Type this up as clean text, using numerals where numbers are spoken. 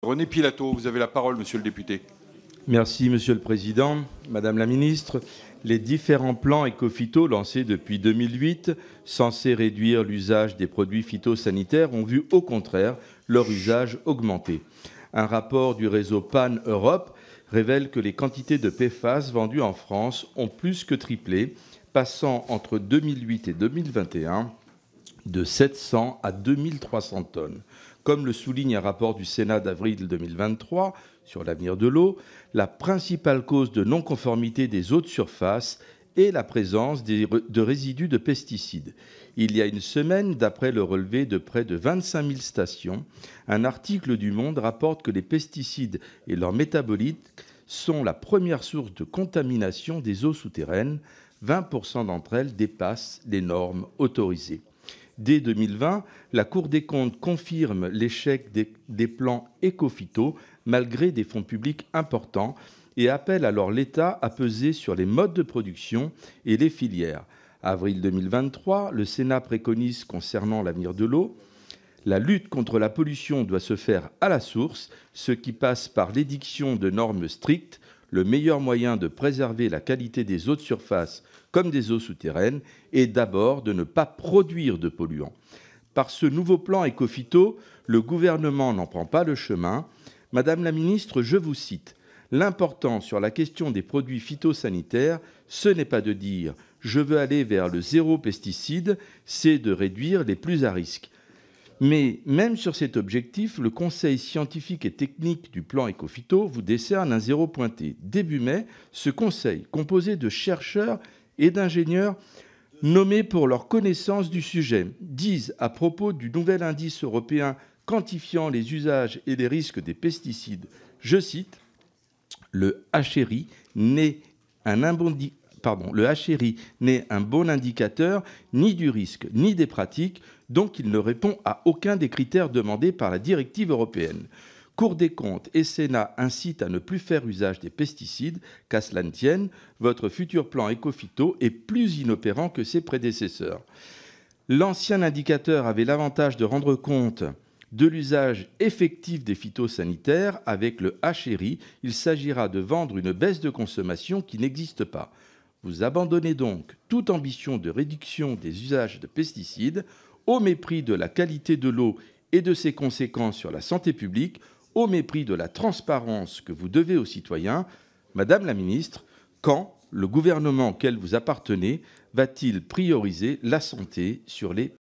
René Pilato, vous avez la parole, monsieur le député. Merci, Monsieur le Président. Madame la Ministre, les différents plans éco-phyto lancés depuis 2008, censés réduire l'usage des produits phytosanitaires, ont vu au contraire leur usage augmenter. Un rapport du réseau PAN Europe révèle que les quantités de PFAS vendues en France ont plus que triplé, passant entre 2008 et 2021 de 700 à 2300 tonnes. Comme le souligne un rapport du Sénat d'avril 2023 sur l'avenir de l'eau, la principale cause de non-conformité des eaux de surface est la présence de résidus de pesticides. Il y a une semaine, d'après le relevé de près de 25 000 stations, un article du Monde rapporte que les pesticides et leurs métabolites sont la première source de contamination des eaux souterraines. 20% d'entre elles dépassent les normes autorisées. Dès 2020, la Cour des comptes confirme l'échec des plans éco-phyto malgré des fonds publics importants et appelle alors l'État à peser sur les modes de production et les filières. Avril 2023, le Sénat préconise concernant l'avenir de l'eau: la lutte contre la pollution doit se faire à la source, ce qui passe par l'édiction de normes strictes. Le meilleur moyen de préserver la qualité des eaux de surface comme des eaux souterraines est d'abord de ne pas produire de polluants. Par ce nouveau plan éco-phyto, le gouvernement n'en prend pas le chemin. Madame la ministre, je vous cite: « L'important sur la question des produits phytosanitaires, ce n'est pas de dire « je veux aller vers le zéro pesticide », c'est de réduire les plus à risque ». Mais même sur cet objectif, le Conseil scientifique et technique du plan éco-phyto vous décerne un 0 pointé. Début mai, ce conseil, composé de chercheurs et d'ingénieurs nommés pour leur connaissance du sujet, disent à propos du nouvel indice européen quantifiant les usages et les risques des pesticides, je cite: « Le HRI n'est un bon indicateur ni du risque ni des pratiques, donc il ne répond à aucun des critères demandés par la directive européenne. Cour des comptes et Sénat incitent à ne plus faire usage des pesticides, qu'à cela ne tienne, votre futur plan éco-phyto est plus inopérant que ses prédécesseurs. L'ancien indicateur avait l'avantage de rendre compte de l'usage effectif des phytosanitaires. Avec le HRI, il s'agira de vendre une baisse de consommation qui n'existe pas. Vous abandonnez donc toute ambition de réduction des usages de pesticides au mépris de la qualité de l'eau et de ses conséquences sur la santé publique, au mépris de la transparence que vous devez aux citoyens. Madame la ministre, quand le gouvernement auquel vous appartenez va-t-il prioriser la santé sur les